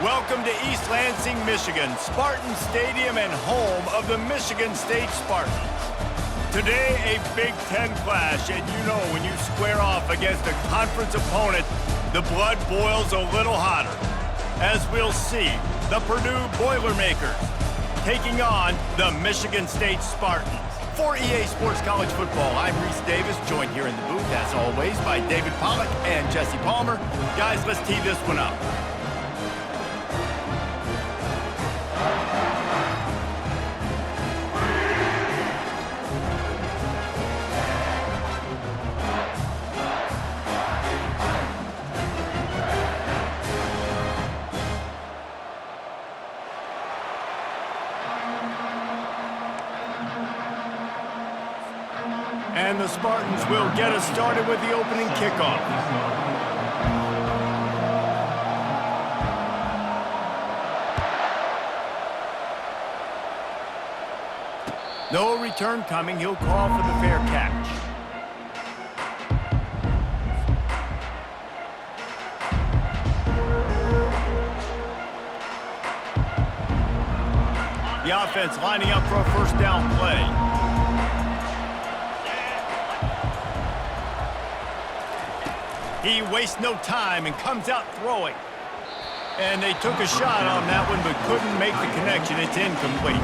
Welcome to East Lansing, Michigan, Spartan Stadium and home of the Michigan State Spartans. Today, a Big Ten clash, and you know when you square off against a conference opponent, the blood boils a little hotter. As we'll see, the Purdue Boilermakers taking on the Michigan State Spartans. For EA Sports College Football, I'm Reese Davis, joined here in the booth, as always, by David Pollack and Jesse Palmer. Guys, let's tee this one up. And the Spartans will get us started with the opening kickoff. No return coming. He'll call for the fair catch. The offense lining up for a first down play. He wastes no time and comes out throwing. And they took a shot on that one but couldn't make the connection. It's incomplete.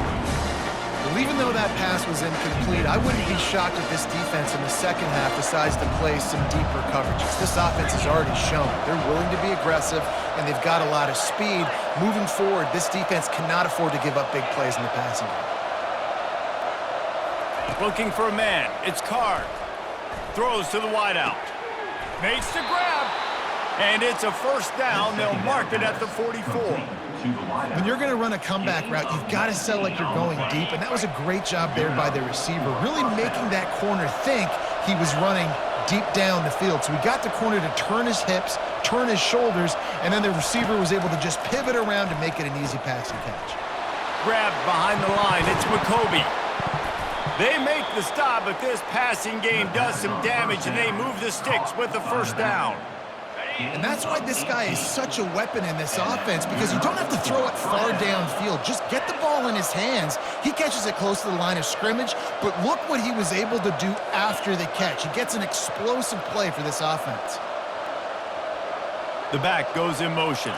Well, even though that pass was incomplete, I wouldn't be shocked if this defense in the second half decides to play some deeper coverages. This offense has already shown they're willing to be aggressive, and they've got a lot of speed. Moving forward, this defense cannot afford to give up big plays in the passing game. Looking for a man. It's Card. Throws to the wideout. Makes the grab, and it's a first down. They'll mark it at the 44. When you're going to run a comeback route, you've got to sell like you're going deep, and that was a great job there by the receiver, really making that corner think he was running deep down the field. So he got the corner to turn his hips, turn his shoulders, and then the receiver was able to just pivot around to make it an easy pass and catch. Grabbed behind the line. It's McCoby. They make the stop, but this passing game does some damage, and they move the sticks with the first down. And that's why this guy is such a weapon in this offense, because you don't have to throw it far downfield. Just get the ball in his hands. He catches it close to the line of scrimmage, but look what he was able to do after the catch. He gets an explosive play for this offense. The back goes in motion.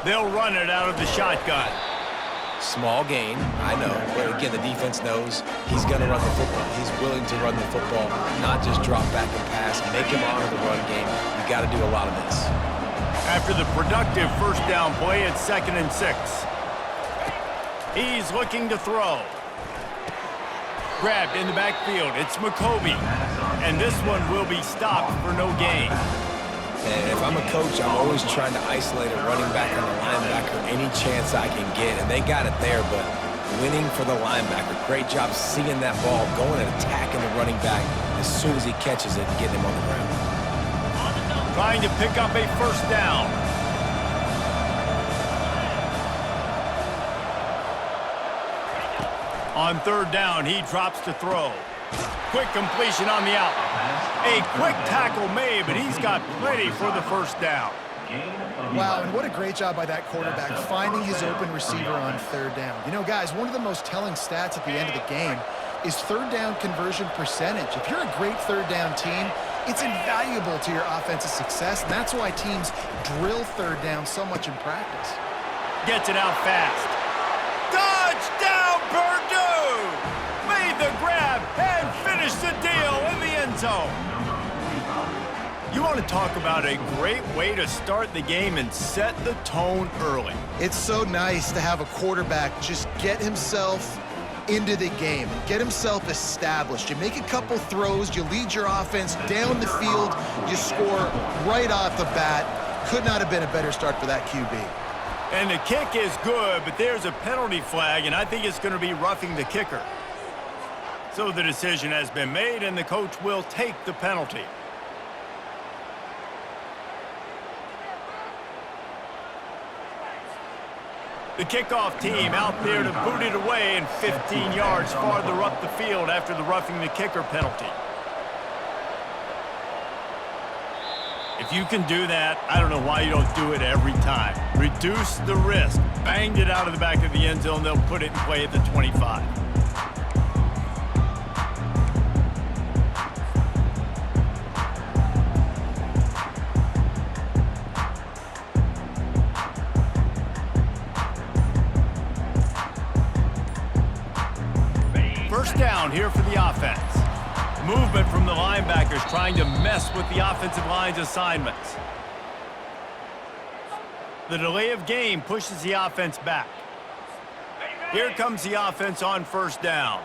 They'll run it out of the shotgun. Small gain, I know, but again, the defense knows he's going to run the football. He's willing to run the football, not just drop back and pass, make him honor the run game. You got to do a lot of this. After the productive first down play, it's 2nd and 6. He's looking to throw. Grabbed in the backfield, it's McCoby. And this one will be stopped for no gain. And if I'm a coach, I'm always trying to isolate a running back and a linebacker any chance I can get. And they got it there, but winning for the linebacker. Great job seeing that ball, going and attacking the running back as soon as he catches it and getting him on the ground. Trying to pick up a first down. On 3rd down, he drops to throw. Quick completion on the out. A quick tackle made, but he's got plenty for the first down. Wow, and what a great job by that quarterback, finding his open receiver on 3rd down. You know, guys, one of the most telling stats at the end of the game is 3rd down conversion percentage. If you're a great 3rd down team, it's invaluable to your offensive success, and that's why teams drill 3rd down so much in practice. Gets it out fast. Touchdown, Purdue! Made the grab and finished the deal in the end zone. You want to talk about a great way to start the game and set the tone early. It's so nice to have a quarterback just get himself into the game, get himself established. You make a couple throws, you lead your offense down the field, you score right off the bat. Could not have been a better start for that QB. And the kick is good, but there's a penalty flag, and I think it's going to be roughing the kicker. So the decision has been made, and the coach will take the penalty. The kickoff team out there to boot it away and 15 yards farther up the field after the roughing the kicker penalty. If you can do that, I don't know why you don't do it every time. Reduce the risk. Banged it out of the back of the end zone. They'll put it in play at the 25. First down here for the offense. Movement from the linebackers trying to mess with the offensive line's assignments. The delay of game pushes the offense back. Here comes the offense on first down.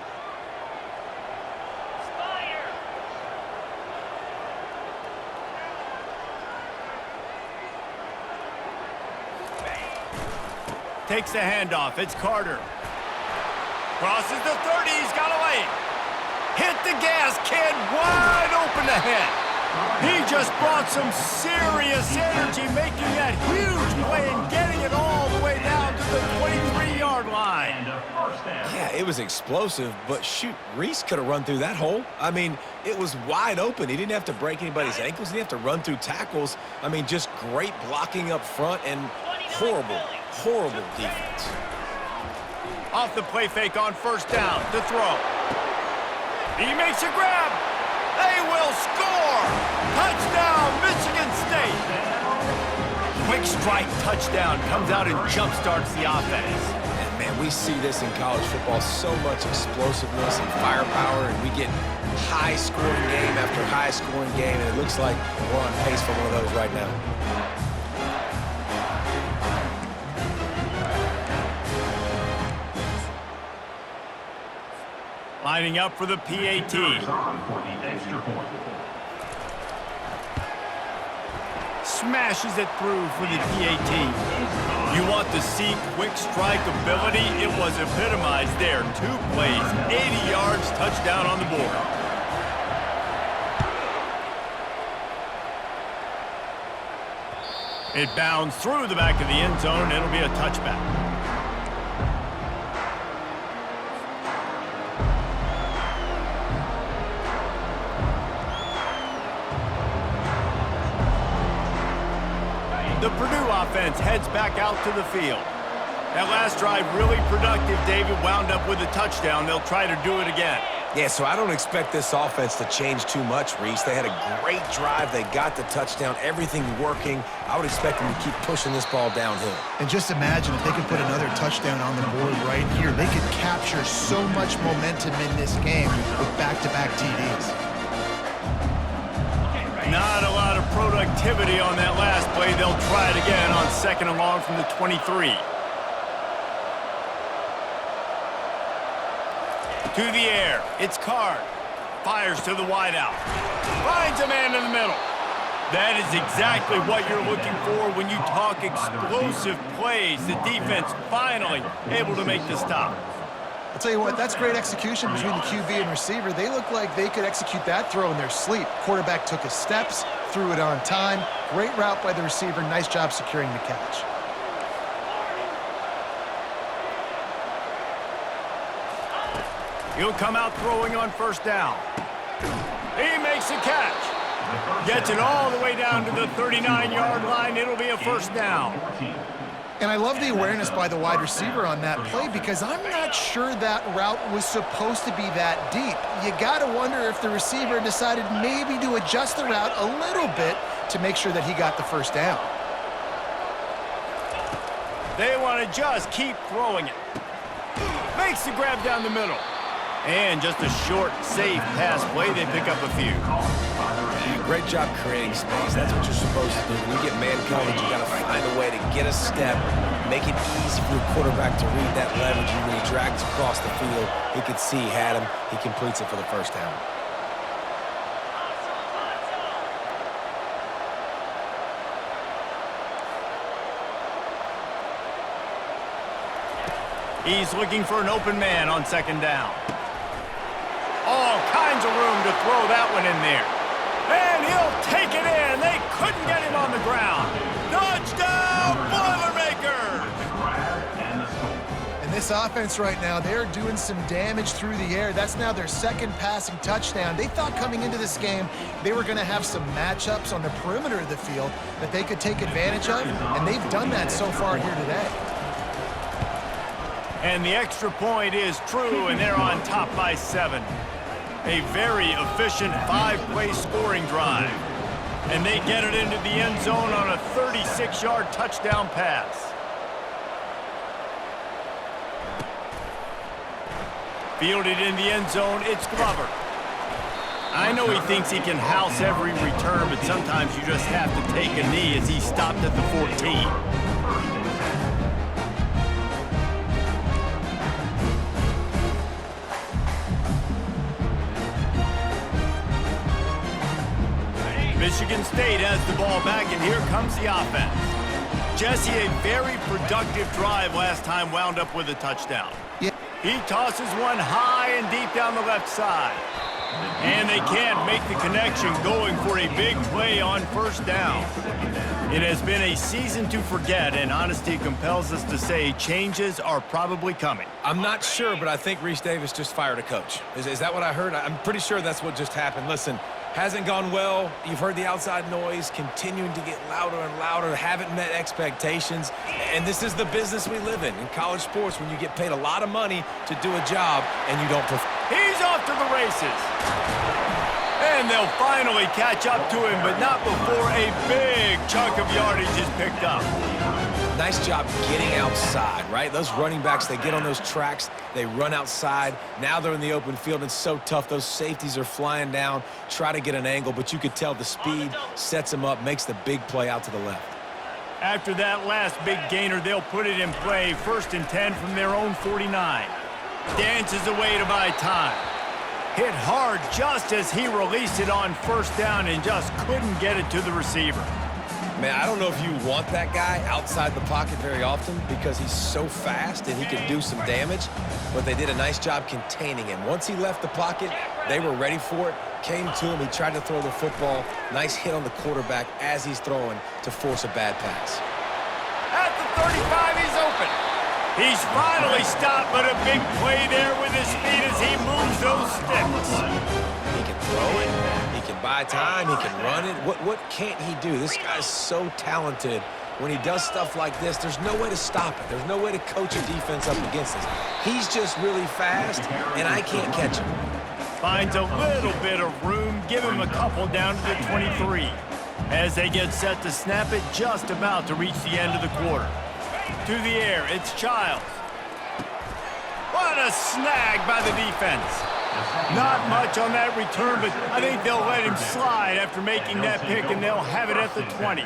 Takes the handoff. It's Carter. Crosses the 30. He's got away. Hit the gas, kid. Wide open ahead. He just brought some serious energy, making that huge play and getting it all the way down to the 23-yard line. Yeah, it was explosive, but shoot, Reese could have run through that hole. I mean, it was wide open. He didn't have to break anybody's ankles. He didn't have to run through tackles. I mean, just great blocking up front and horrible, horrible defense. Off the play fake on first down to throw. He makes a grab. They will score. Touchdown, Michigan State. Quick strike touchdown comes out and jumpstarts the offense. And man, we see this in college football, so much explosiveness and firepower, and we get high-scoring game after high-scoring game, and it looks like we're on pace for one of those right now. Lining up for the PAT. Smashes it through for the PAT. You want to see quick strike ability? It was epitomized there. 2 plays, 80 yards, touchdown on the board. It bounds through the back of the end zone. It'll be a touchback. The Purdue offense heads back out to the field. That last drive really productive. David wound up with a touchdown. They'll try to do it again. Yeah, so I don't expect this offense to change too much, Reese. They had a great drive. They got the touchdown. Everything working. I would expect them to keep pushing this ball downhill. And just imagine if they could put another touchdown on the board right here. They could capture so much momentum in this game with back-to-back TDs. Not a lot of productivity on that last play. They'll try it again on second and long from the 23. To the air. It's Card. Fires to the wideout. Finds a man in the middle. That is exactly what you're looking for when you talk explosive plays. The defense finally able to make the stop. I'll tell you what, that's great execution between the QB and receiver. They look like they could execute that throw in their sleep. Quarterback took his steps, threw it on time. Great route by the receiver. Nice job securing the catch. He'll come out throwing on first down. He makes a catch. Gets it all the way down to the 39-yard line. It'll be a first down. And I love the awareness by the wide receiver on that play because I'm not sure that route was supposed to be that deep. You got to wonder if the receiver decided maybe to adjust the route a little bit to make sure that he got the first down. They want to just keep throwing it. Makes the grab down the middle. And just a short, safe pass play. They pick up a few. Great job creating space. That's what you're supposed to do. When you get man coverage, you got to find a way to get a step, make it easy for the quarterback to read that leverage. And when he drags across the field, he could see he had him. He completes it for the first down. He's looking for an open man on second down. All kinds of room to throw that one in there. And he'll take it in. They couldn't get him on the ground. Touchdown, Boilermakers! And This offense right now, they're doing some damage through the air. That's now their second passing touchdown. They thought coming into this game they were going to have some matchups on the perimeter of the field that they could take advantage of, and they've done that so far here today. And the extra point is true, and they're on top by 7. A very efficient 5-play scoring drive. And they get it into the end zone on a 36-yard touchdown pass. Fielded in the end zone, it's Glover. I know he thinks he can house every return, but sometimes you just have to take a knee as he stopped at the 14. Michigan State has the ball back, and here comes the offense. Jesse, a very productive drive last time, wound up with a touchdown. Yeah. He tosses one high and deep down the left side. And they can't make the connection, going for a big play on first down. It has been a season to forget, and honesty compels us to say changes are probably coming. I'm not sure, but I think Reese Davis just fired a coach. Is that what I heard? I'm pretty sure that's what just happened. Listen, hasn't gone well. You've heard the outside noise continuing to get louder and louder, haven't met expectations. And this is the business we live in college sports, when you get paid a lot of money to do a job and you don't perform. He's off to the races. And they'll finally catch up to him, but not before a big chunk of yardage is picked up. Nice job getting outside, right? Those running backs, they get on those tracks, they run outside. Now they're in the open field. It's so tough. Those safeties are flying down, try to get an angle, but you could tell the speed sets them up, makes the big play out to the left. After that last big gainer, they'll put it in play. 1st and 10 from their own 49. Dances away to buy time. Hit hard just as he released it on first down and just couldn't get it to the receiver. Man, I don't know if you want that guy outside the pocket very often because he's so fast and he can do some damage, but they did a nice job containing him. Once he left the pocket, they were ready for it, came to him, he tried to throw the football. Nice hit on the quarterback as he's throwing to force a bad pass. At the 35, he's open. He's finally stopped, but a big play there with his feet as he moves those sticks. He can throw it, he can buy time, he can run it. What can't he do? This guy's so talented. When he does stuff like this, there's no way to stop it. There's no way to coach a defense up against this. He's just really fast, and I can't catch him. Finds a little bit of room, give him a couple down to the 23. As they get set to snap it, just about to reach the end of the quarter. To the air, it's Childs. What a snag by the defense. Not much on that return, but I think they'll let him slide after making that pick, and they'll have it at the 20.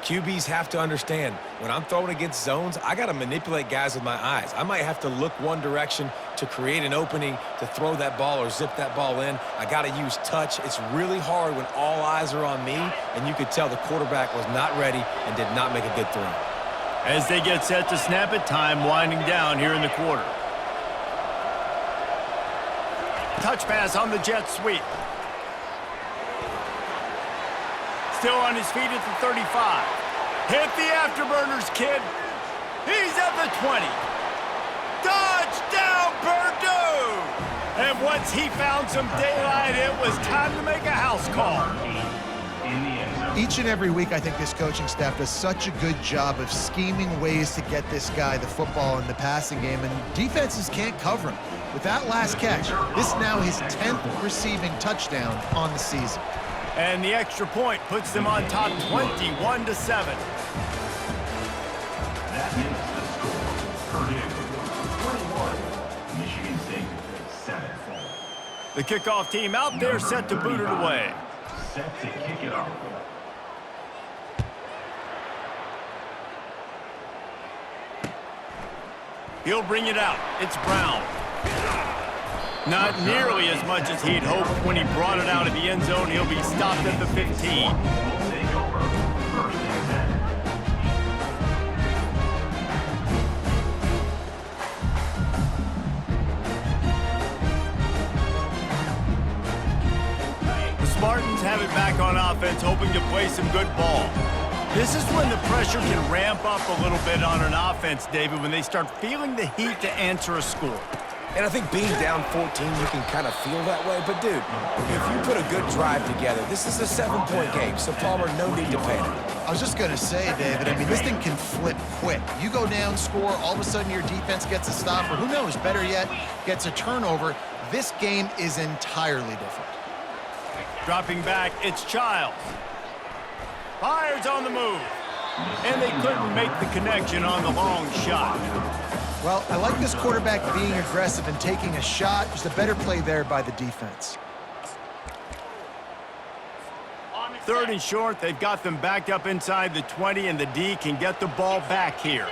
QBs have to understand, when I'm throwing against zones, I got to manipulate guys with my eyes. I might have to look one direction to create an opening to throw that ball or zip that ball in. I got to use touch. It's really hard when all eyes are on me, and you could tell the quarterback was not ready and did not make a good throw. As they get set to snap it, time winding down here in the quarter. Touch pass on the jet sweep. Still on his feet at the 35. Hit the afterburners, kid. He's at the 20. Touchdown, Purdue! And once he found some daylight, it was time to make a house call. Each and every week, I think this coaching staff does such a good job of scheming ways to get this guy the football in the passing game, and defenses can't cover him. With that last catch, this is now his 10th receiving touchdown on the season. And the extra point puts them on top 21-7. That is the score. Purdue 21, Michigan State 7. The kickoff team out there set to boot it away. Set to kick it off. He'll bring it out. It's Brown. Not nearly as much as he'd hoped when he brought it out of the end zone. He'll be stopped at the 15. Will take over. 1st and 10. The Spartans have it back on offense, hoping to play some good ball. This is when the pressure can ramp up a little bit on an offense, David, when they start feeling the heat to answer a score. And I think being down 14, you can kind of feel that way. But, dude, if you put a good drive together, this is a 7-point game, so Palmer, no need to panic. I was just going to say, David, I mean, this thing can flip quick. You go down, score, all of a sudden your defense gets a stop, or who knows, better yet, gets a turnover. This game is entirely different. Dropping back, it's Childs. Fires on the move. And they couldn't make the connection on the long shot. Well, I like this quarterback being aggressive and taking a shot. Just a better play there by the defense. 3rd and short, they've got them backed up inside the 20, and the D can get the ball back here.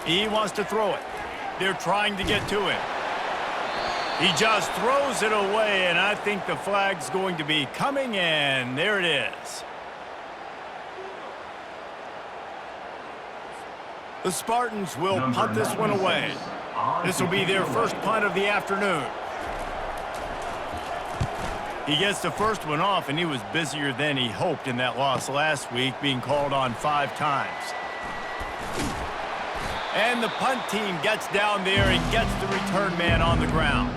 He wants to throw it. They're trying to get to him. He just throws it away, and I think the flag's going to be coming in. There it is. The Spartans will punt this one away. This will be their first punt of the afternoon. He gets the first one off, and he was busier than he hoped in that loss last week, being called on 5 times. And the punt team gets down there and gets the return man on the ground.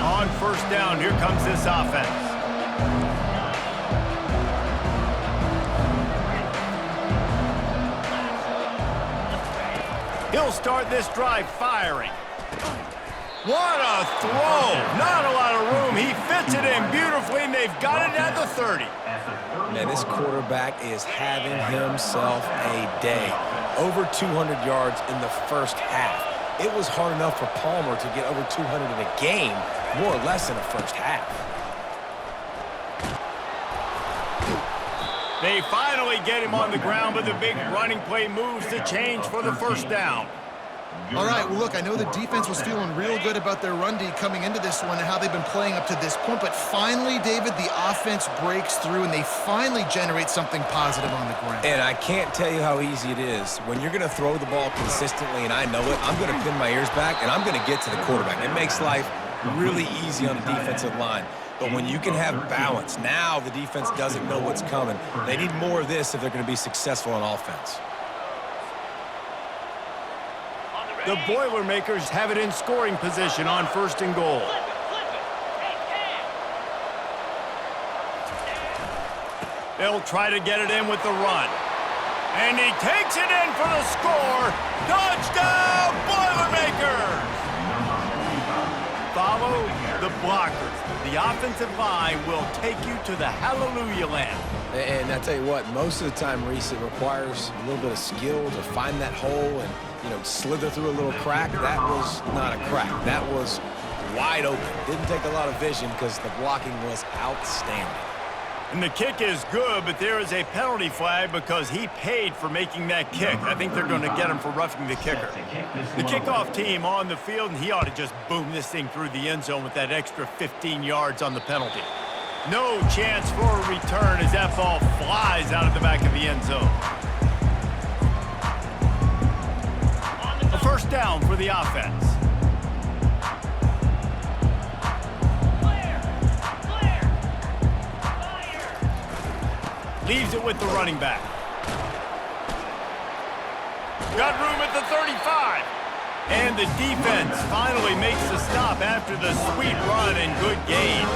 On 1st down, here comes this offense. He'll start this drive firing. What a throw! Not a lot of room. He fits it in beautifully, and they've got it at the 30. Man, this quarterback is having himself a day. Over 200 yards in the first half. It was hard enough for Palmer to get over 200 in a game, more or less in the first half. They finally get him on the ground, but the big running play moves the change for the 1st down. All right, well, look, I know the defense was feeling real good about their run D coming into this one and how they've been playing up to this point, but finally, David, the offense breaks through and they finally generate something positive on the ground. And I can't tell you how easy it is. When you're going to throw the ball consistently, and I know it, I'm going to pin my ears back, and I'm going to get to the quarterback. It makes life really easy on the defensive line. But when you can have balance, now the defense doesn't know what's coming. They need more of this if they're going to be successful on offense. The Boilermakers have it in scoring position on 1st and goal. They'll try to get it in with the run. And he takes it in for the score. Touchdown, Boilermakers! Follow the blockers. The offensive line will take you to the hallelujah land. And I tell you what, most of the time, Reese, it requires a little bit of skill to find that hole and, slither through a little crack. That was not a crack. That was wide open. Didn't take a lot of vision because the blocking was outstanding. And the kick is good, but there is a penalty flag because he paid for making that kick. I think they're going to get him for roughing the kicker. The kickoff team on the field, and he ought to just boom this thing through the end zone with that extra 15 yards on the penalty. No chance for a return as that ball flies out of the back of the end zone. A 1st down for the offense. Leaves it with the running back. Got room at the 35. And the defense finally makes the stop after the sweet run and good gain.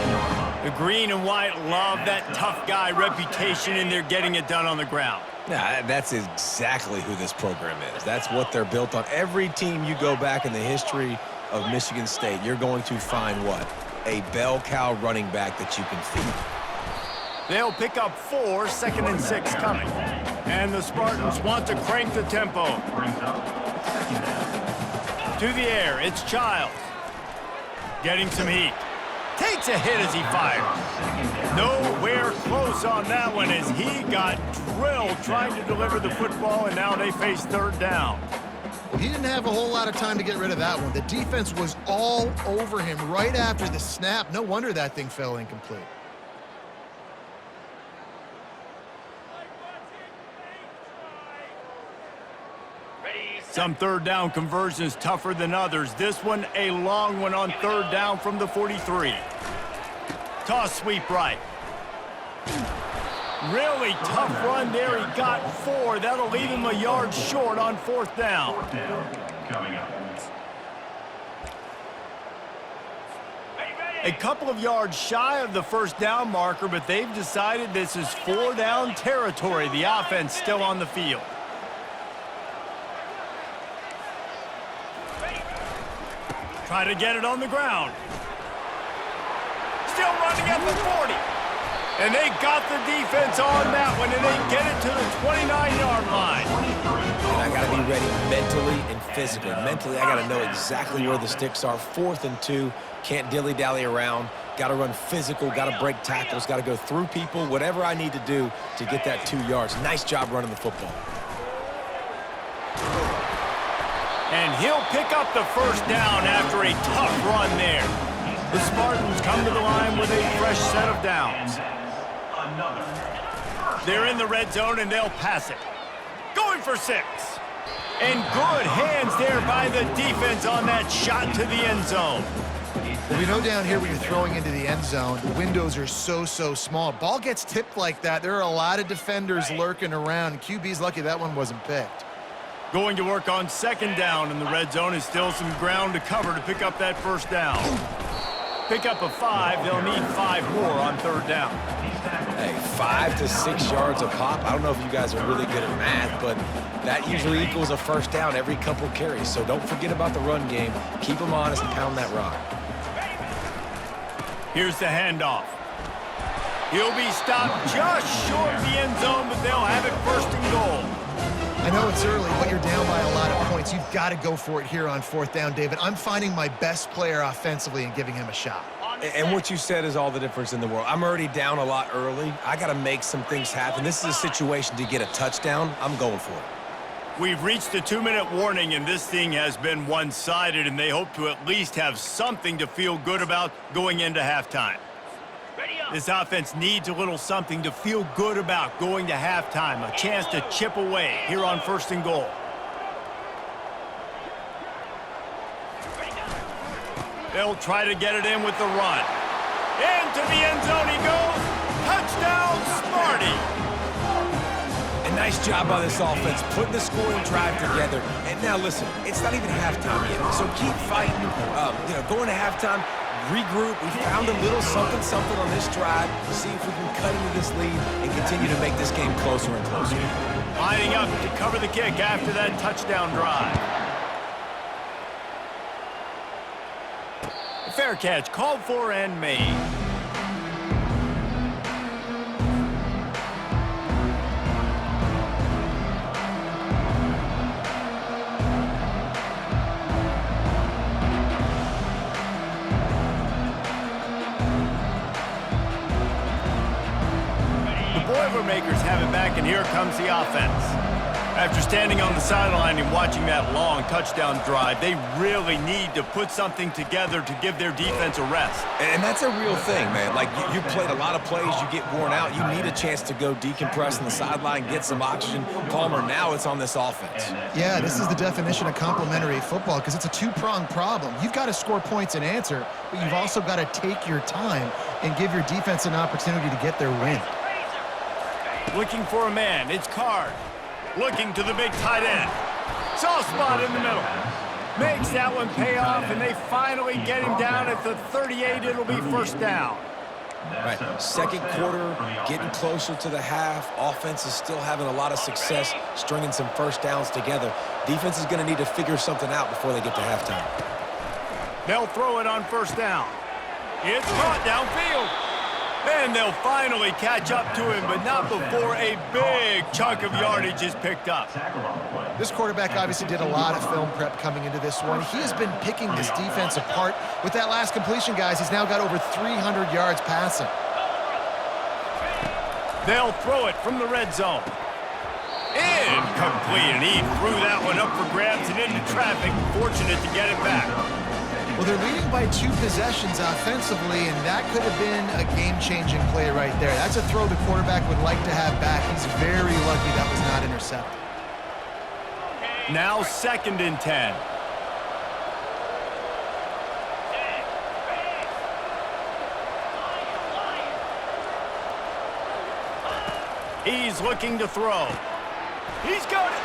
The green and white love that tough guy reputation, and they're getting it done on the ground. Yeah, that's exactly who this program is. That's what they're built on. Every team you go back in the history of Michigan State, you're going to find what? A bell cow running back that you can feed. They'll pick up 4, 2nd and 6 coming. And the Spartans want to crank the tempo. To the air, it's Childs. Getting some heat. Takes a hit as he fires. Nowhere close on that one as he got drilled trying to deliver the football, and now they face 3rd down. He didn't have a whole lot of time to get rid of that one. The defense was all over him right after the snap. No wonder that thing fell incomplete. Some third down conversions tougher than others. This one, a long one on third down from the 43. Toss sweep right. Really tough run there. He got 4. That'll leave him a yard short on fourth down. Fourth down coming up. A couple of yards shy of the first down marker, but they've decided this is 4-down territory. The offense still on the field. Try to get it on the ground. Still running at the 40. And they got the defense on that one, and they get it to the 29-yard line. And I got to be ready mentally and physically. Mentally, I got to know exactly where the sticks are. 4th and 2. Can't dilly-dally around. Got to run physical. Got to break tackles. Got to go through people. Whatever I need to do to get that 2 yards. Nice job running the football. And he'll pick up the first down after a tough run there. The Spartans come to the line with a fresh set of downs. They're in the red zone, and they'll pass it. Going for 6. And good hands there by the defense on that shot to the end zone. Well, we know down here when you're throwing into the end zone, the windows are so small. Ball gets tipped like that. There are a lot of defenders lurking around. QB's lucky that one wasn't picked. Going to work on second down in the red zone is still some ground to cover to pick up that first down. Pick up a 5. They'll need 5 more on third down. Hey, 5 to 6 yards a pop. I don't know if you guys are really good at math, but that usually equals a first down every couple carries. So don't forget about the run game. Keep them honest and pound that rock. Here's the handoff. He'll be stopped just short of the end zone, but they'll have it first and goal. I know it's early, but you're down by a lot of points. You've got to go for it here on fourth down, David. I'm finding my best player offensively and giving him a shot. And what you said is all the difference in the world. I'm already down a lot early. I got to make some things happen. This is a situation to get a touchdown. I'm going for it. We've reached the 2-minute warning, and this thing has been one-sided, and they hope to at least have something to feel good about going into halftime. This offense needs a little something to feel good about going to halftime, a chance to chip away here on first and goal. They'll try to get it in with the run. Into the end zone he goes. Touchdown, Sparty. And nice job by this offense, putting the scoring drive together. And now listen, it's not even halftime yet, so keep fighting. Going to halftime, regroup. We found a little something on this drive. See if we can cut into this lead and continue to make this game closer and closer. Lining up to cover the kick after that touchdown drive. Fair catch called for and made. Boilermakers have it back, and here comes the offense. After standing on the sideline and watching that long touchdown drive, they really need to put something together to give their defense a rest. And that's a real thing, man. Like, you played a lot of plays, you get worn out, you need a chance to go decompress on the sideline, get some oxygen. Palmer, now it's on this offense. Yeah, this is the definition of complementary football because it's a two-pronged problem. You've got to score points and answer, but you've also got to take your time and give your defense an opportunity to get their win. Looking for a man, it's Card. Looking to the big tight end. Soft spot in the middle. Makes that one pay off, and they finally get him down at the 38. It'll be first down. Right, second quarter, getting closer to the half. Offense is still having a lot of success stringing some first downs together. Defense is going to need to figure something out before they get to halftime. They'll throw it on first down. It's caught downfield. And they'll finally catch up to him, but not before a big chunk of yardage is picked up. This quarterback obviously did a lot of film prep coming into this one. He has been picking this defense apart. With that last completion, guys, he's now got over 300 yards passing. They'll throw it from the red zone. Incomplete, and he threw that one up for grabs and into traffic. Fortunate to get it back. Well, they're leading by 2 possessions offensively, and that could have been a game-changing play right there. That's a throw the quarterback would like to have back. He's very lucky that was not intercepted. Now 2nd and 10. He's looking to throw. He's got it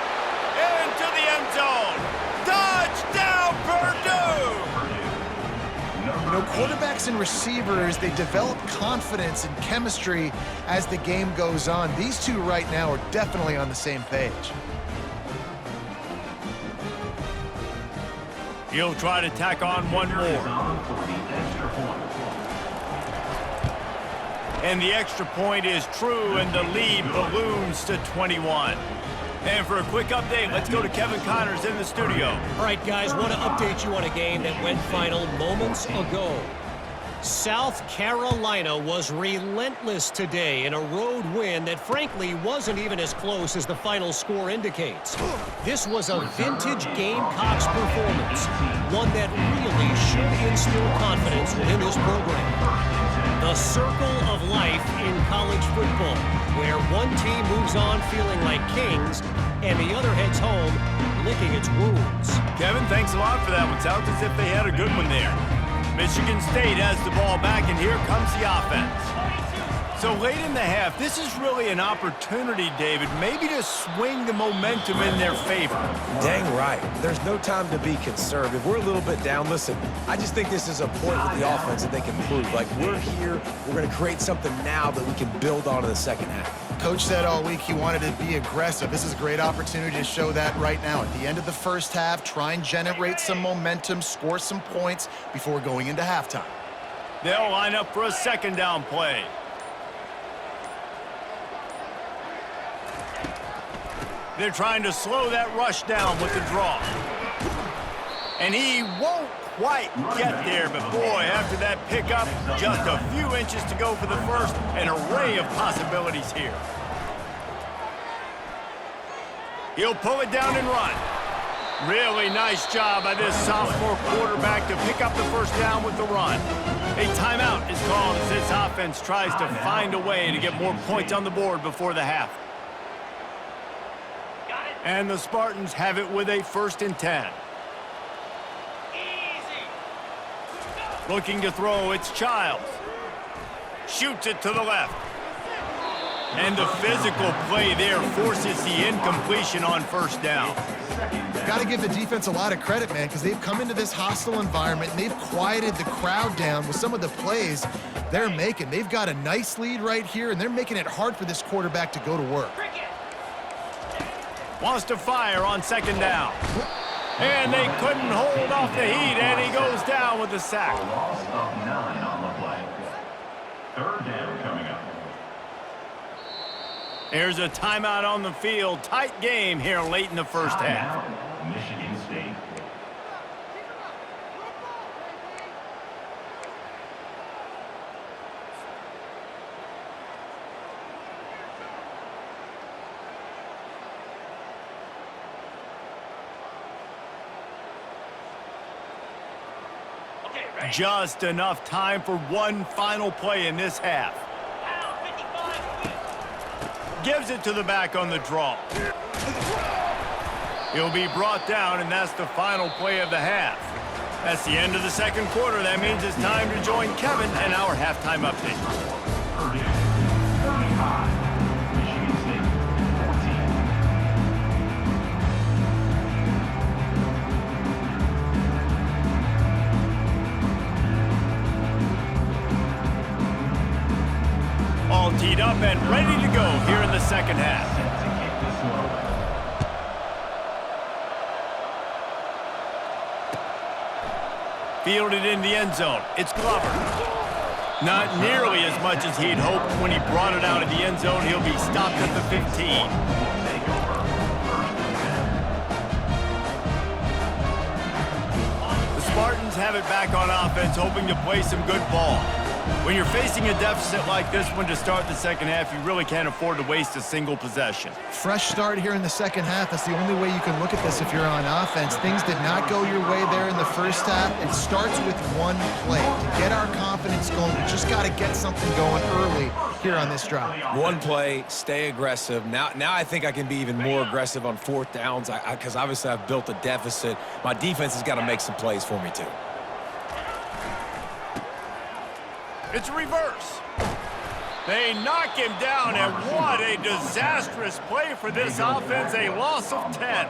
into the end zone. Touchdown, Purdue! You know, quarterbacks and receivers, they develop confidence and chemistry as the game goes on. These two right now are definitely on the same page. He'll try to tack on one more. And the extra point is true, and the lead balloons to 21. And for a quick update, let's go to Kevin Connors in the studio. All right, guys, want to update you on a game that went final moments ago. South Carolina was relentless today in a road win that frankly wasn't even as close as the final score indicates. This was a vintage Gamecocks performance, one that really should instill confidence within this program. The circle of life in college football, where one team moves on feeling like kings and the other heads home licking its wounds. Kevin, thanks a lot for that one. Sounds as if they had a good one there. Michigan State has the ball back, and here comes the offense. So late in the half, this is really an opportunity, David, maybe to swing the momentum in their favor. Dang right. There's no time to be concerned. If we're a little bit down, listen, I just think this is a point with the offense that they can prove. Like, we're here, we're going to create something now that we can build on in the second half. Coach said all week he wanted to be aggressive. This is a great opportunity to show that right now. At the end of the first half, try and generate some momentum, score some points before going into halftime. They'll line up for a 2nd down play. They're trying to slow that rush down with the draw. And he won't quite get there, but boy, after that pickup, just a few inches to go for the first, an array of possibilities here. He'll pull it down and run. Really nice job by this sophomore quarterback to pick up the first down with the run. A timeout is called as this offense tries to find a way to get more points on the board before the half. And the Spartans have it with a 1st and 10. Looking to throw, it's Childs. Shoots it to the left. And the physical play there forces the incompletion on 1st down. Got to give the defense a lot of credit, man, because they've come into this hostile environment and they've quieted the crowd down with some of the plays they're making. They've got a nice lead right here, and they're making it hard for this quarterback to go to work. Wants to fire on 2nd down. And they couldn't hold off the heat, and he goes down with the sack. A loss of 9 on the play. 3rd down coming up. There's a timeout on the field. Tight game here late in the first half. Timeout, Michigan State. Just enough time for one final play in this half. Gives it to the back on the draw. He'll be brought down, and that's the final play of the half. That's the end of the 2nd quarter. That means it's time to join Kevin and our halftime update. Purdue, 35. Michigan State, 14. All teed up and ready to go here in the 2nd half. Fielded in the end zone. It's Glover. Not nearly as much as he'd hoped when he brought it out of the end zone. He'll be stopped at the 15. The Spartans have it back on offense, hoping to play some good ball. When you're facing a deficit like this one to start the second half, you really can't afford to waste a single possession. Fresh start here in the second half. That's the only way you can look at this if you're on offense. Things did not go your way there in the first half. It starts with one play. To get our confidence going, we just got to get something going early here on this drive. One play, stay aggressive. Now I think I can be even more aggressive on fourth downs because obviously I've built a deficit. My defense has got to make some plays for me too. It's a reverse. They knock him down, and what a disastrous play for this offense, a loss of 10.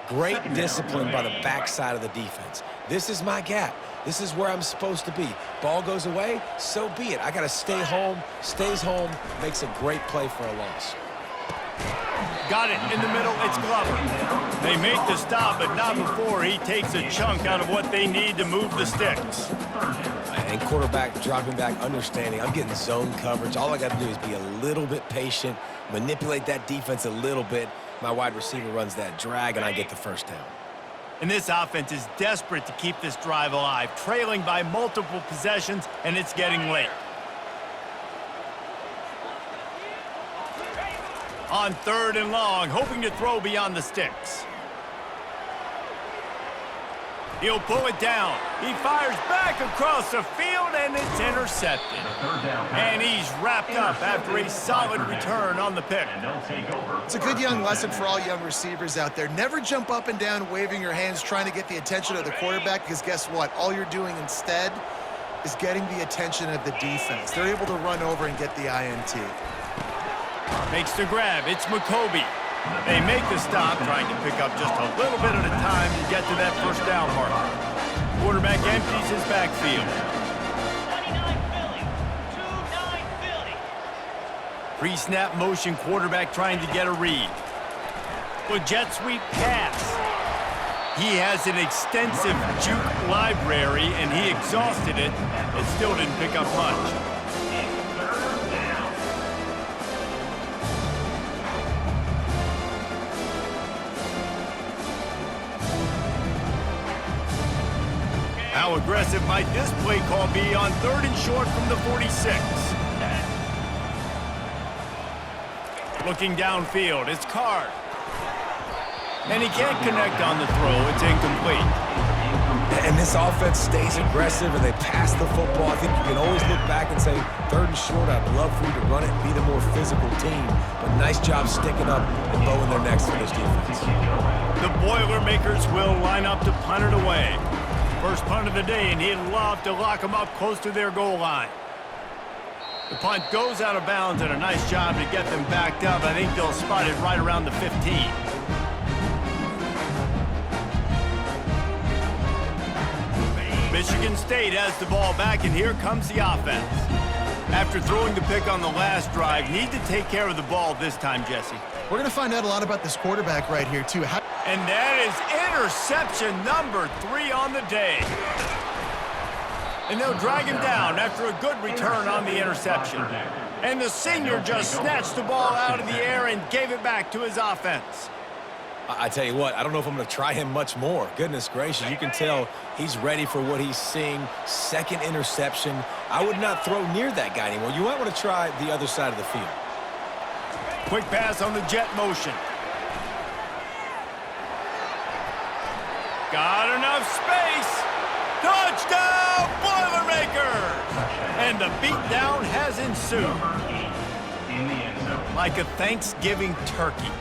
Great discipline by the backside of the defense. This is my gap. This is where I'm supposed to be. Ball goes away, so be it. I got to stay home, stays home, makes a great play for a loss. Got it in the middle, it's Glover. They make the stop, but not before he takes a chunk out of what they need to move the sticks. And quarterback dropping back, understanding. I'm getting zone coverage. All I got to do is be a little bit patient, manipulate that defense a little bit. My wide receiver runs that drag, and I get the first down. And this offense is desperate to keep this drive alive, trailing by multiple possessions, and it's getting late. On 3rd and long, hoping to throw beyond the sticks. He'll pull it down. He fires back across the field, and it's intercepted. And he's wrapped up after a solid return on the pick. It's a good young lesson for all young receivers out there. Never jump up and down waving your hands trying to get the attention of the quarterback, because guess what? All you're doing instead is getting the attention of the defense. They're able to run over and get the INT. Makes the grab. It's McCoby. They make the stop, trying to pick up just a little bit at a time to get to that first down marker. Quarterback empties his backfield. 29 Philly. 29 Philly. Pre-snap motion, quarterback trying to get a read. Well, jet sweep pass. He has an extensive juke library, and he exhausted it and still didn't pick up much. How aggressive might this play call be on 3rd and short from the 46? Looking downfield, it's Card. And he can't connect on the throw. It's incomplete. And this offense stays aggressive, and they pass the football. I think you can always look back and say, 3rd and short, I'd love for you to run it and be the more physical team. But nice job sticking up and bowing their necks for this defense. The Boilermakers will line up to punt it away. First punt of the day, and he'd love to lock them up close to their goal line. The punt goes out of bounds, and a nice job to get them backed up. I think they'll spot it right around the 15. Michigan State has the ball back, and here comes the offense. After throwing the pick on the last drive, need to take care of the ball this time, Jesse. We're going to find out a lot about this quarterback right here, too. And that is interception number 3 on the day. And they'll drag him down after a good return on the interception. And the senior just snatched the ball out of the air and gave it back to his offense. I tell you what, I don't know if I'm going to try him much more. Goodness gracious, you can tell he's ready for what he's seeing. 2nd interception. I would not throw near that guy anymore. You might want to try the other side of the field. Quick pass on the jet motion. Got enough space. Touchdown, Boilermakers! And the beatdown has ensued. Like a Thanksgiving turkey.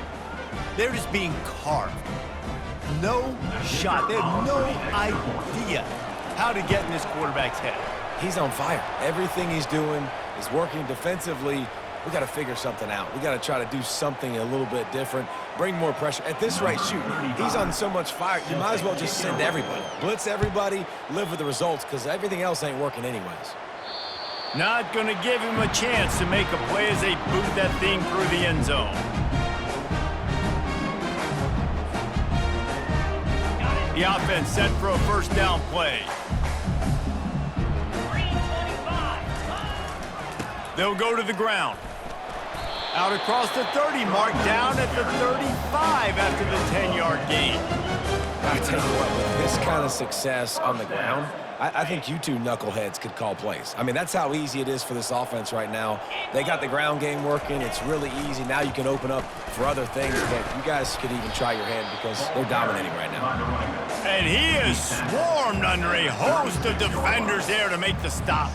They're just being carved. No shot. They have no idea how to get in this quarterback's head. He's on fire. Everything he's doing is working defensively. We got to figure something out. We got to try to do something a little bit different, bring more pressure. At this rate, shoot, he's on so much fire, you might as well just send everybody. Blitz everybody, live with the results, because everything else ain't working anyways. Not going to give him a chance to make a play as they boot that thing through the end zone. The offense set for a first down play. They'll go to the ground. Out across the 30 mark, down at the 35 after the 10-yard gain. I tell you what, with this kind of success on the ground, I think you two knuckleheads could call plays. I mean, that's how easy it is for this offense right now. They got the ground game working. It's really easy. Now you can open up for other things, but you guys could even try your hand because they're dominating right now. And he is swarmed under a host of defenders there to make the stop.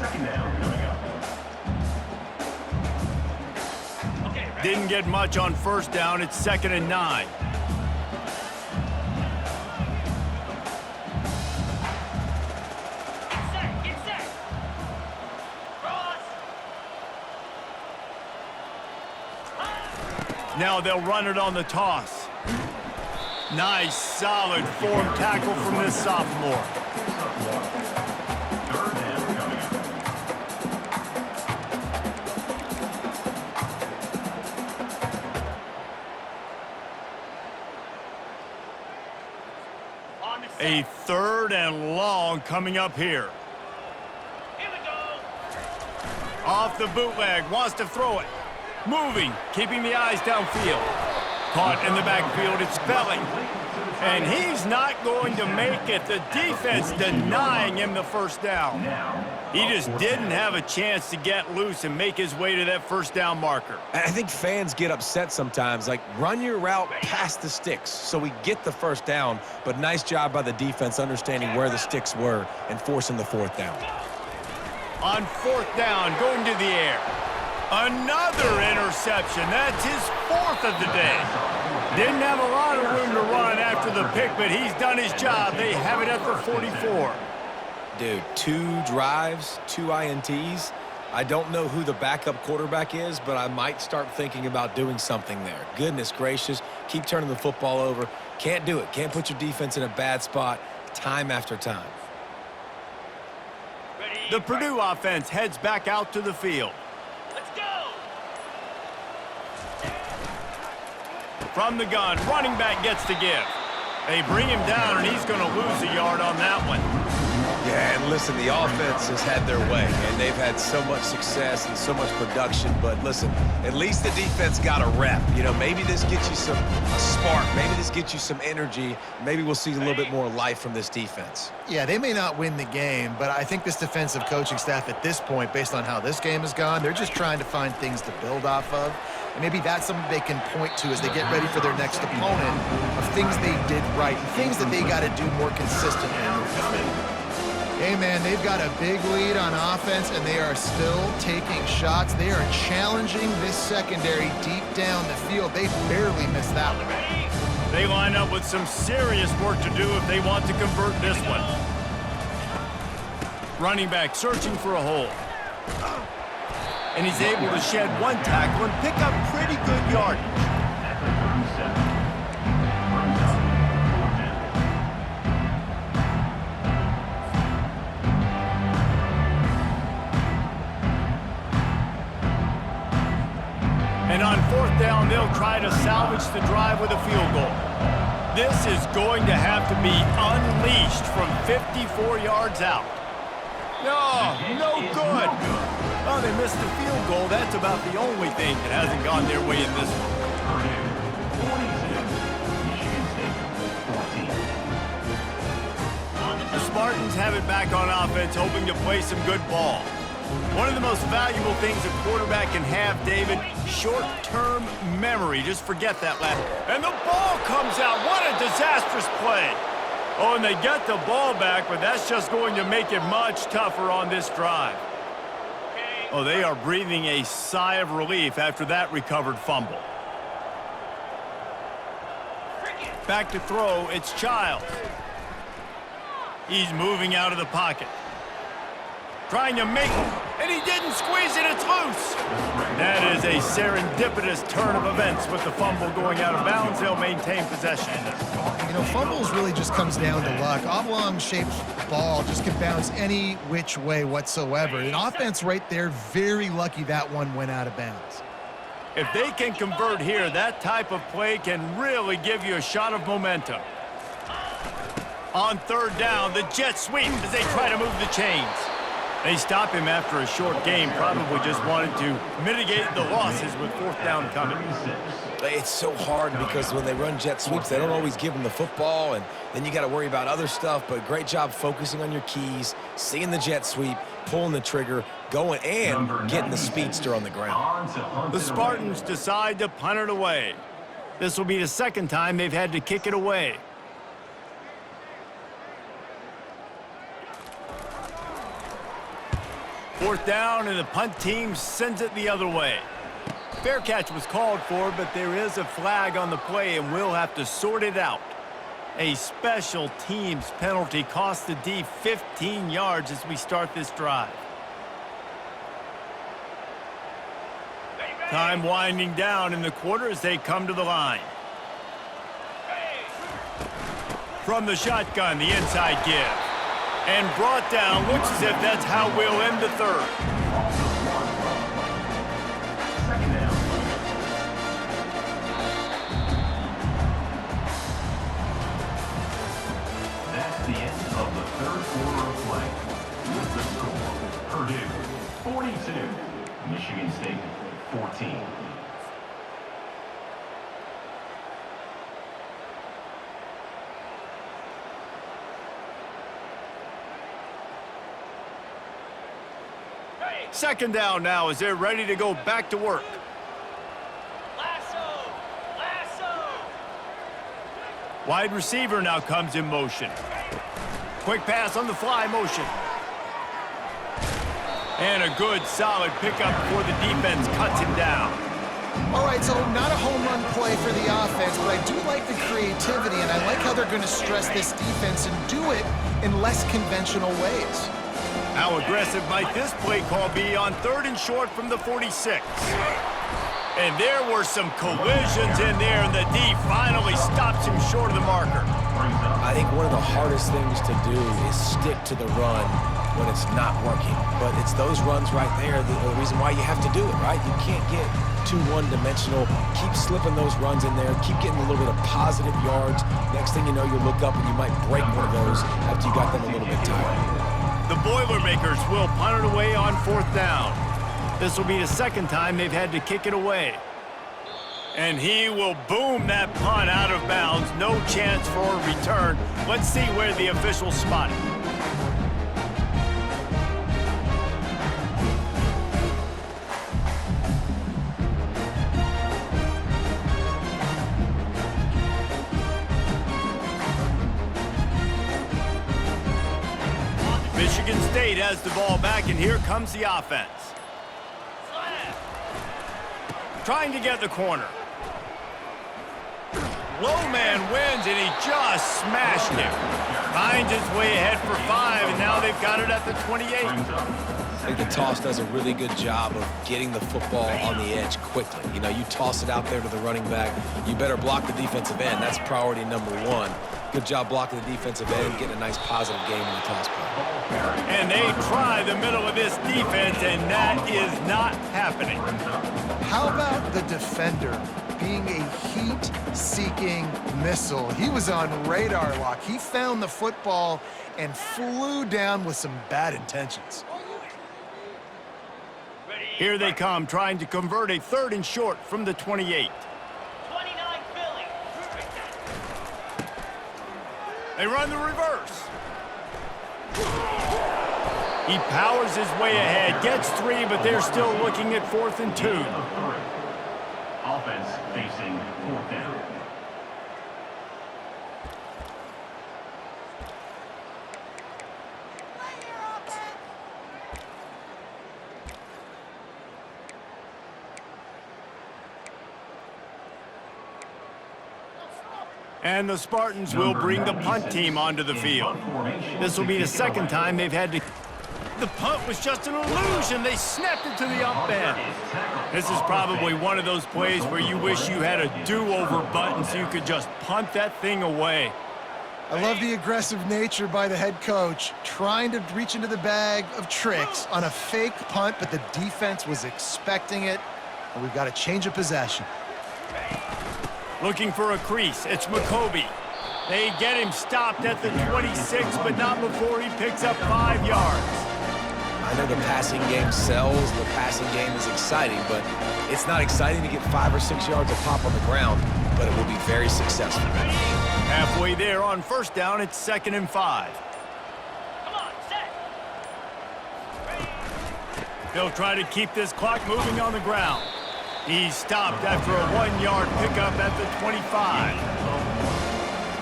Didn't get much on first down. It's 2nd and 9. Now they'll run it on the toss. Nice, solid form tackle from this sophomore. A 3rd and long coming up here. Here we go. Off the bootleg, wants to throw it. Moving, keeping the eyes downfield. Caught in the backfield, it's Spelling. And he's not going to make it. The defense denying him the first down. He just didn't have a chance to get loose and make his way to that first down marker. I think fans get upset sometimes, like run your route past the sticks so we get the first down, but nice job by the defense understanding where the sticks were and forcing the 4th down. On 4th down, going to the air. Another interception. That's his 4th of the day. Didn't have a lot of room to run after the pick, but he's done his job. They have it at the 44. Dude, 2 drives, 2 INTs. I don't know who the backup quarterback is, but I might start thinking about doing something there. Goodness gracious, keep turning the football over. Can't do it. Can't put your defense in a bad spot time after time. The Purdue offense heads back out to the field. Let's go. From the gun, running back gets to give. They bring him down, and he's going to lose a yard on that one. Yeah, and listen, the offense has had their way, and they've had so much success and so much production. But listen, at least the defense got a rep. You know, maybe this gets you a spark. Maybe this gets you some energy. Maybe we'll see a little bit more life from this defense. Yeah, they may not win the game, but I think this defensive coaching staff at this point, based on how this game has gone, they're just trying to find things to build off of. And maybe that's something they can point to as they get ready for their next opponent of things they did right and things that they got to do more consistently. Hey, man, they've got a big lead on offense, and they are still taking shots. They are challenging this secondary deep down the field. They barely missed that one. They line up with some serious work to do if they want to convert this one. Running back searching for a hole. And he's able to shed one tackle and pick up pretty good yardage. And on 4th down, they'll try to salvage the drive with a field goal. This is going to have to be unleashed from 54 yards out. No good. Oh, they missed the field goal. That's about the only thing that hasn't gone their way in this one. The Spartans have it back on offense, hoping to play some good ball. One of the most valuable things a quarterback can have, David, short-term memory. Just forget that last. And the ball comes out. What a disastrous play. Oh, and they get the ball back, but that's just going to make it much tougher on this drive. Oh, they are breathing a sigh of relief after that recovered fumble. Back to throw, it's Childs. He's moving out of the pocket. Trying to make it, and he didn't squeeze it, it's loose. That is a serendipitous turn of events with the fumble going out of bounds. They'll maintain possession. You know, fumbles really just comes down to luck. Oblong-shaped ball just can bounce any which way whatsoever. An offense right there, very lucky that one went out of bounds. If they can convert here, that type of play can really give you a shot of momentum. On 3rd down, the jet sweep as they try to move the chains. They stop him after a short game, probably just wanted to mitigate the losses with fourth down coming. It's so hard because when they run jet sweeps, they don't always give them the football, and then you got to worry about other stuff, but great job focusing on your keys, seeing the jet sweep, pulling the trigger, going, and getting the speedster on the ground. The Spartans decide to punt it away. This will be the second time they've had to kick it away. Fourth down, and the punt team sends it the other way. Fair catch was called for, but there is a flag on the play, and we'll have to sort it out. A special teams penalty cost the D 15 yards as we start this drive. Time winding down in the quarter as they come to the line. From the shotgun, the inside give. And brought down, looks as if that's how we'll end the third. Second down. That's the end of the third quarter of play. With the score, Purdue 42, Michigan State 14. Second down now as they're ready to go back to work. Lasso! Lasso! Wide receiver now comes in motion. Quick pass on the fly motion. And a good, solid pickup before the defense cuts him down. All right, so not a home run play for the offense, but I do like the creativity, and I like how they're going to stress this defense and do it in less conventional ways. How aggressive might this play call be on third and short from the 46? And there were some collisions in there, and the D finally stops him short of the marker. I think one of the hardest things to do is stick to the run when it's not working. But it's those runs right there, the reason why you have to do it, right? You can't get too one-dimensional. Keep slipping those runs in there. Keep getting a little bit of positive yards. Next thing you know, you look up and you might break one of those after you got them a little bit tired. The Boilermakers will punt it away on fourth down. This will be the second time they've had to kick it away. And he will boom that punt out of bounds. No chance for a return. Let's see where the officials spot it. Michigan State has the ball back, and here comes the offense. Trying to get the corner. Low man wins, and he just smashed him. Finds his way ahead for 5, and now they've got it at the 28. I think the toss does a really good job of getting the football on the edge quickly. You know, you toss it out there to the running back, you better block the defensive end. That's priority number one. Good job blocking the defensive end, getting a nice positive game in the toss play. And they try the middle of this defense, and that is not happening. How about the defender being a heat-seeking missile? He was on radar lock. He found the football and flew down with some bad intentions. Here they come, trying to convert a third and short from the 28. 29 Philly. They run the reverse. He powers his way ahead, gets 3, but they're still looking at 4th and 2. Offense facing fourth down. And the Spartans will bring the punt team onto the field. This will be the second time they've had to... The punt was just an illusion. They snapped it to the up end. This is probably one of those plays where you wish you had a do-over button so you could just punt that thing away. I love the aggressive nature by the head coach, trying to reach into the bag of tricks on a fake punt, but the defense was expecting it, and we've got a change of possession. Looking for a crease, it's McCoby. They get him stopped at the 26, but not before he picks up 5 yards. I I know the passing game sells, the passing game is exciting, but it's not exciting to get 5 or 6 yards of pop on the ground, but it will be very successful. Halfway there on first down, it's 2nd and 5. Come on, set. They'll try to keep this clock moving on the ground. He's stopped after a 1-yard pickup at the 25.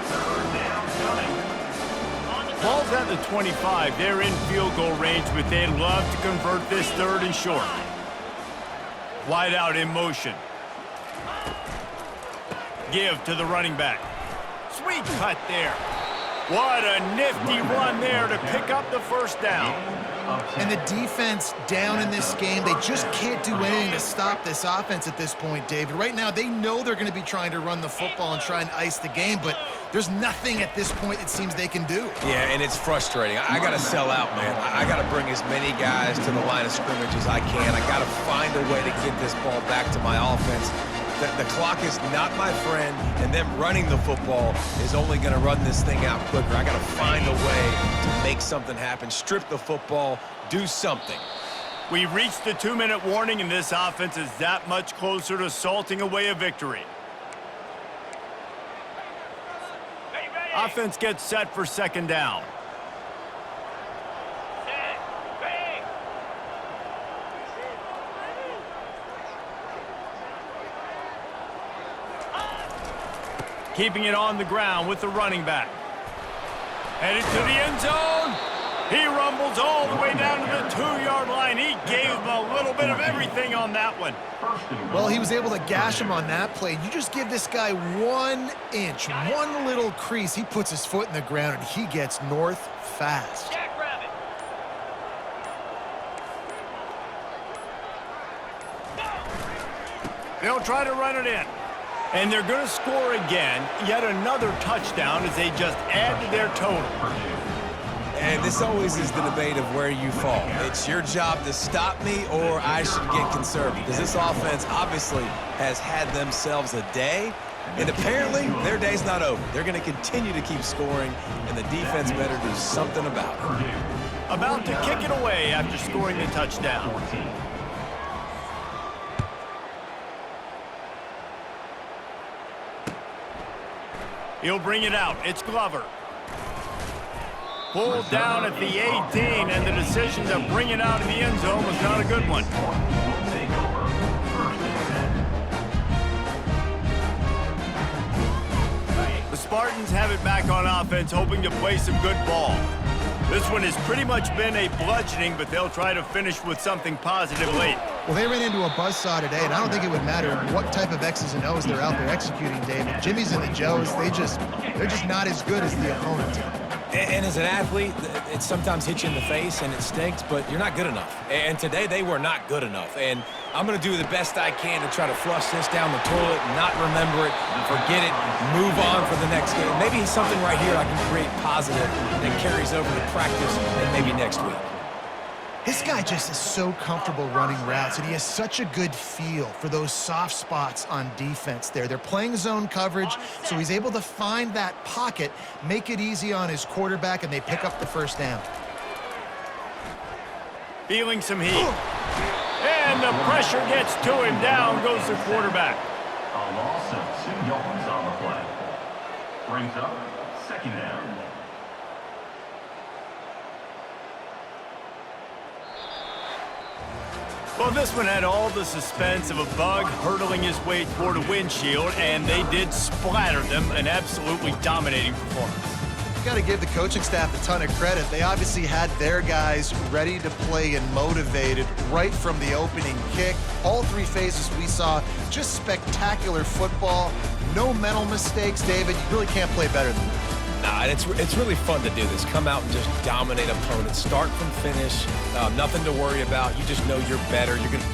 Third down coming. Ball's at the 25. They're in field goal range, but they'd love to convert this 3rd and short. Wide out in motion. Give to the running back. Sweet cut there. What a nifty run there to pick up the first down. And the defense down in this game, they just can't do anything to stop this offense at this point, David. Right now, they know they're going to be trying to run the football and try and ice the game, but there's nothing at this point it seems they can do. Yeah, and it's frustrating. I got to sell out, man. I got to bring as many guys to the line of scrimmage as I can. I got to find a way to get this ball back to my offense. The clock is not my friend, and them running the football is only going to run this thing out quicker. I got to find a way to make something happen, strip the football, do something. We've reached the 2-minute warning, and this offense is that much closer to salting away a victory. Offense gets set for 2nd down. Set. Ready. Keeping it on the ground with the running back. Headed to the end zone. He rumbles all the way down to the 2-yard line. He gave him a little bit of everything on that one. Well, he was able to gash him on that play. You just give this guy 1 inch, one little crease. He puts his foot in the ground, and he gets north fast. Jackrabbit. They'll try to run it in. And they're going to score again. Yet another touchdown as they just add to their total. And this always is the debate of where you fall. It's your job to stop me, or I should get conservative. Because this offense obviously has had themselves a day, and apparently their day's not over. They're going to continue to keep scoring, and the defense better do something about it. About to kick it away after scoring the touchdown. He'll bring it out. It's Glover. Pulled down at the 18, and the decision to bring it out in the end zone was not a good one. The Spartans have it back on offense, hoping to play some good ball. This one has pretty much been a bludgeoning, but they'll try to finish with something positive late. Well, they ran into a buzzsaw today, and I don't think it would matter what type of X's and O's they're out there executing, David. Jimmy's and the Joes, they're just not as good as the opponent. And as an athlete, it sometimes hits you in the face and it stinks, but you're not good enough. And today they were not good enough. And I'm going to do the best I can to try to flush this down the toilet, not remember it, forget it, move on for the next game. Maybe something right here I can create positive that carries over to practice and maybe next week. This guy just is so comfortable running routes, and he has such a good feel for those soft spots on defense there. They're playing zone coverage, so he's able to find that pocket, make it easy on his quarterback, and they pick up the first down. Feeling some heat. And the pressure gets to him. Down goes the quarterback. A loss of 2 yards on the play. Brings up 2nd down. Well, this one had all the suspense of a bug hurtling his way toward a windshield, and they did splatter them. An absolutely dominating performance. You got to give the coaching staff a ton of credit. They obviously had their guys ready to play and motivated right from the opening kick. All 3 phases we saw, just spectacular football. No mental mistakes, David. You really can't play better than that. Nah, and it's really fun to do this. Come out and just dominate opponents. Start from finish. Nothing to worry about. You just know you're better. You're going to